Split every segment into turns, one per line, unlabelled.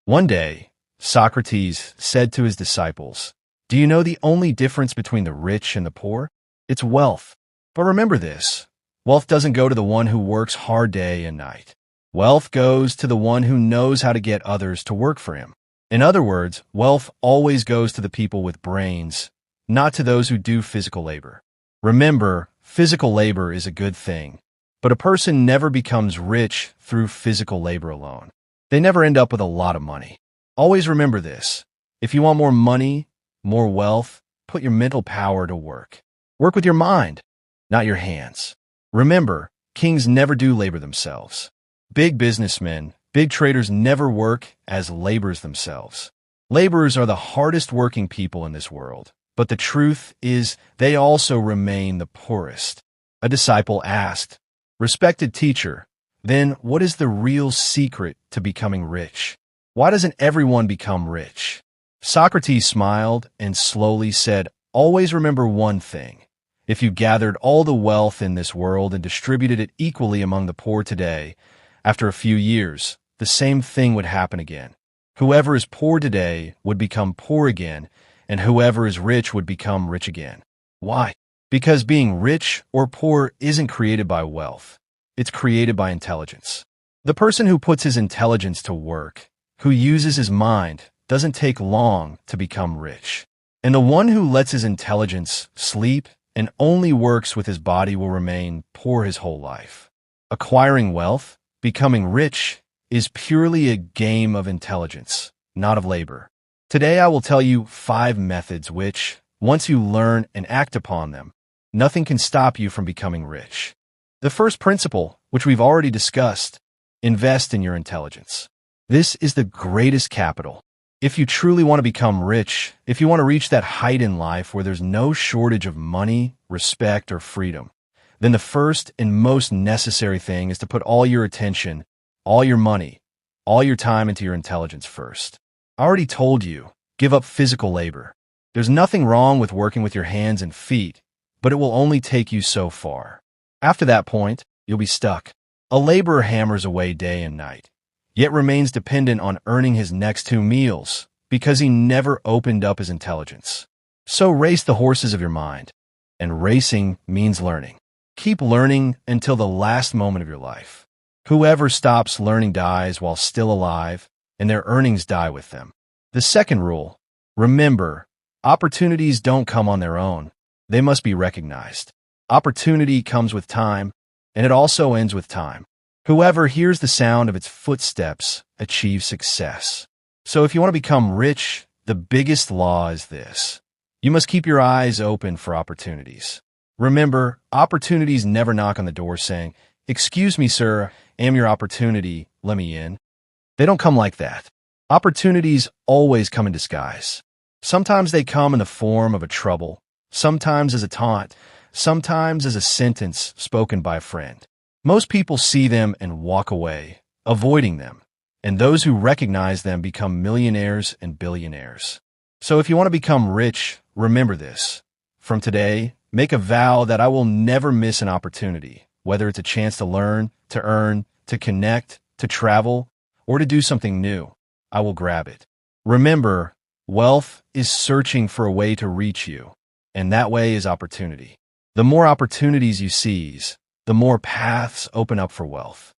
One day, Socrates said to his disciples, "Do you know the only difference between the rich and the poor? It's wealth. But remember this, wealth doesn't go to the one who works hard day and night. Wealth goes to the one who knows how to get others to work for him. In other words, wealth always goes to the people with brains, not to those who do physical labor. Remember, physical labor is a good thing, but a person never becomes rich through physical labor alone. They never end up with a lot of money. Always remember this. If you want more money, more wealth, put your mental power to work. Work with your mind, not your hands. Remember, kings never do labor themselves. Big businessmen, big traders never work as laborers themselves. Laborers are the hardest working people in this world, but the truth is they also remain the poorest. A disciple asked, "Respected teacher, then what is the real secret to becoming rich? Why doesn't everyone become rich?" Socrates smiled and slowly said, "Always remember one thing. If you gathered all the wealth in this world and distributed it equally among the poor today, after a few years, the same thing would happen again. Whoever is poor today would become poor again, and whoever is rich would become rich again. Why? Because being rich or poor isn't created by wealth. It's created by intelligence. The person who puts his intelligence to work, who uses his mind, doesn't take long to become rich. And the one who lets his intelligence sleep and only works with his body will remain poor his whole life. Acquiring wealth, becoming rich, is purely a game of intelligence, not of labor. Today I will tell you 5 methods which, once you learn and act upon them, nothing can stop you from becoming rich. The first principle, which we've already discussed, invest in your intelligence. This is the greatest capital. If you truly want to become rich, if you want to reach that height in life where there's no shortage of money, respect, or freedom, then the first and most necessary thing is to put all your attention, all your money, all your time into your intelligence first. I already told you, give up physical labor. There's nothing wrong with working with your hands and feet, but it will only take you so far. After that point, you'll be stuck. A laborer hammers away day and night, yet remains dependent on earning his next 2 meals because he never opened up his intelligence. So race the horses of your mind, and racing means learning. Keep learning until the last moment of your life. Whoever stops learning dies while still alive, and their earnings die with them. The second rule, remember, opportunities don't come on their own. They must be recognized. Opportunity comes with time, and it also ends with time. Whoever hears the sound of its footsteps achieves success. So if you want to become rich, the biggest law is this. You must keep your eyes open for opportunities. Remember, opportunities never knock on the door saying, "Excuse me, sir, am your opportunity, let me in." They don't come like that. Opportunities always come in disguise. Sometimes they come in the form of a trouble, sometimes as a taunt, sometimes as a sentence spoken by a friend. Most people see them and walk away, avoiding them, and those who recognize them become millionaires and billionaires. So if you want to become rich, remember this. From today, make a vow that I will never miss an opportunity, whether it's a chance to learn, to earn, to connect, to travel, or to do something new. I will grab it. Remember, wealth is searching for a way to reach you, and that way is opportunity. The more opportunities you seize, the more paths open up for wealth.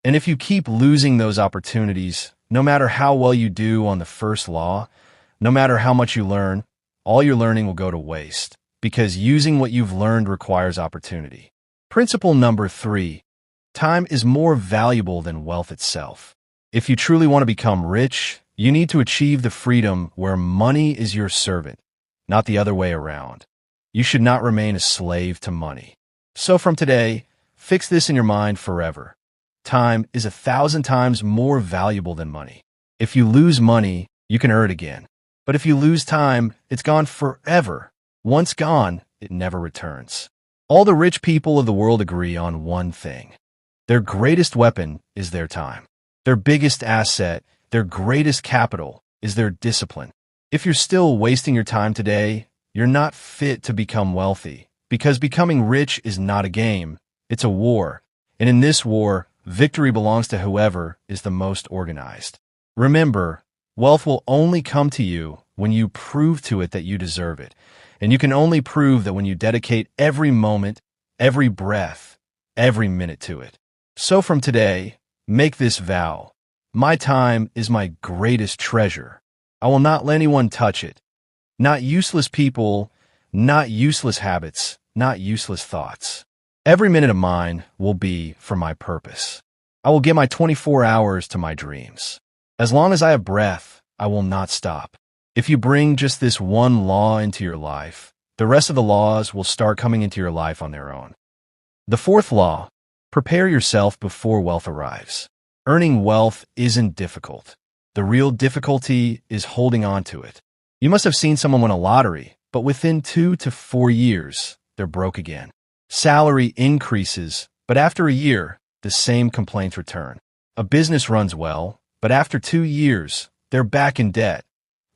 And if you keep losing those opportunities, no matter how well you do on the first law, no matter how much you learn, all your learning will go to waste, because using what you've learned requires opportunity. Principle number 3, time is more valuable than wealth itself. If you truly want to become rich, you need to achieve the freedom where money is your servant, not the other way around. You should not remain a slave to money. So from today, fix this in your mind forever. Time is 1,000 times more valuable than money. If you lose money, you can earn it again. But if you lose time, it's gone forever. Once gone, it never returns. All the rich people of the world agree on one thing. Their greatest weapon is their time. Their biggest asset, their greatest capital, is their discipline. If you're still wasting your time today, you're not fit to become wealthy, because becoming rich is not a game, it's a war. And in this war, victory belongs to whoever is the most organized. Remember, Wealth will only come to you when you prove to it that you deserve it. And you can only prove that when you dedicate every moment, every breath, every minute to it. So from today, make this vow. My time is my greatest treasure. I will not let anyone touch it. Not useless people, not useless habits, not useless thoughts. Every minute of mine will be for my purpose. I will give my 24 hours to my dreams. As long as I have breath, I will not stop. If you bring just this one law into your life, the rest of the laws will start coming into your life on their own. The fourth law, prepare yourself before wealth arrives. Earning wealth isn't difficult. The real difficulty is holding on to it. You must have seen someone win a lottery, but within 2 to 4 years, they're broke again. Salary increases, but after a year, the same complaints return. A business runs well, but after 2 years, they're back in debt,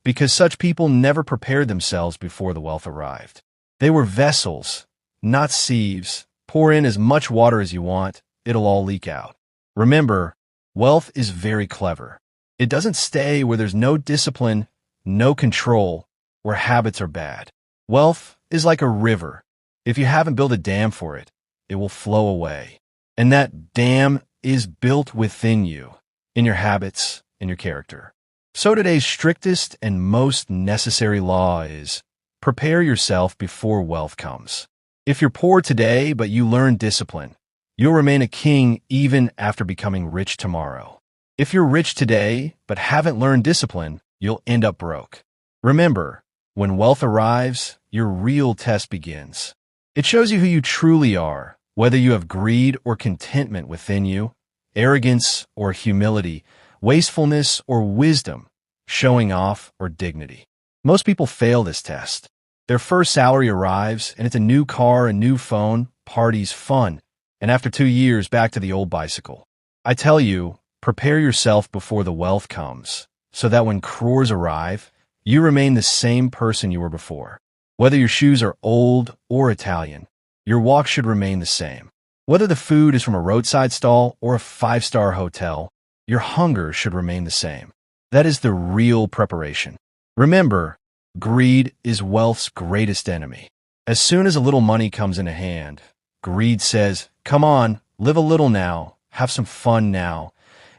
because such people never prepared themselves before the wealth arrived. They were vessels, not sieves. Pour in as much water as you want, it'll all leak out. Remember, wealth is very clever. It doesn't stay where there's no discipline, no control, where habits are bad. Wealth is like a river. If you haven't built a dam for it, it will flow away. And that dam is built within you, in your habits, in your character. So today's strictest and most necessary law is prepare yourself before wealth comes. If you're poor today but you learn discipline, you'll remain a king even after becoming rich tomorrow. If you're rich today but haven't learned discipline, you'll end up broke. Remember, when wealth arrives, your real test begins. It shows you who you truly are, whether you have greed or contentment within you, arrogance or humility, wastefulness or wisdom, showing off or dignity. Most people fail this test. Their first salary arrives, and it's a new car, a new phone, parties, fun, and after 2 years, back to the old bicycle. I tell you, prepare yourself before the wealth comes, so that when crores arrive, you remain the same person you were before. Whether your shoes are old or Italian, your walk should remain the same. Whether the food is from a roadside stall or a 5-star hotel, your hunger should remain the same. That is the real preparation. Remember, greed is wealth's greatest enemy. As soon as a little money comes into hand, greed says, come on, live a little now, have some fun now,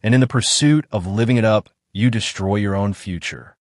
and in the pursuit of living it up, you destroy your own future.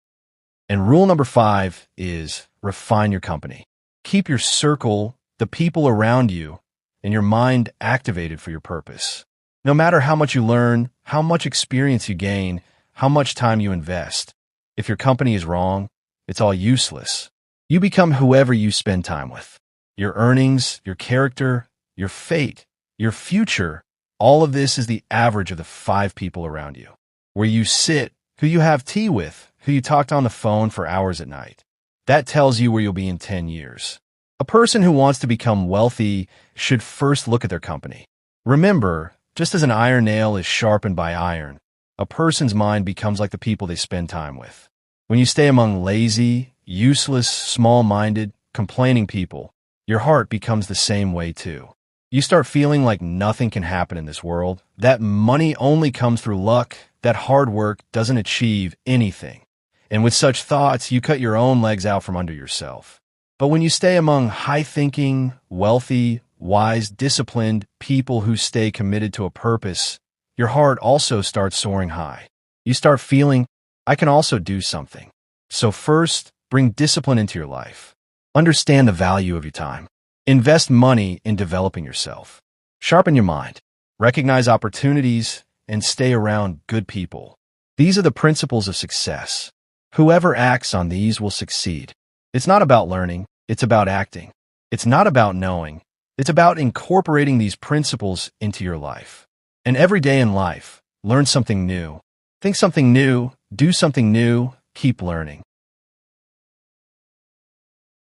And rule number 5 is refine your company. Keep your circle, the people around you, and your mind activated for your purpose. No matter how much you learn, how much experience you gain, how much time you invest, if your company is wrong, it's all useless. You become whoever you spend time with. Your earnings, your character, your fate, your future, all of this is the average of the 5 people around you. Where you sit, who you have tea with, who you talked on the phone for hours at night. That tells you where you'll be in 10 years. A person who wants to become wealthy should first look at their company. Remember, just as an iron nail is sharpened by iron, a person's mind becomes like the people they spend time with. When you stay among lazy, useless, small-minded, complaining people, your heart becomes the same way too. You start feeling like nothing can happen in this world, that money only comes through luck, that hard work doesn't achieve anything. And with such thoughts, you cut your own legs out from under yourself. But when you stay among high-thinking, wealthy, wise, disciplined people who stay committed to a purpose, your heart also starts soaring high. You start feeling, I can also do something. So first, bring discipline into your life. Understand the value of your time. Invest money in developing yourself. Sharpen your mind. Recognize opportunities and stay around good people. These are the principles of success. Whoever acts on these will succeed. It's not about learning, it's about acting. It's not about knowing, it's about incorporating these principles into your life. And every day in life, learn something new. Think something new, do something new, keep learning.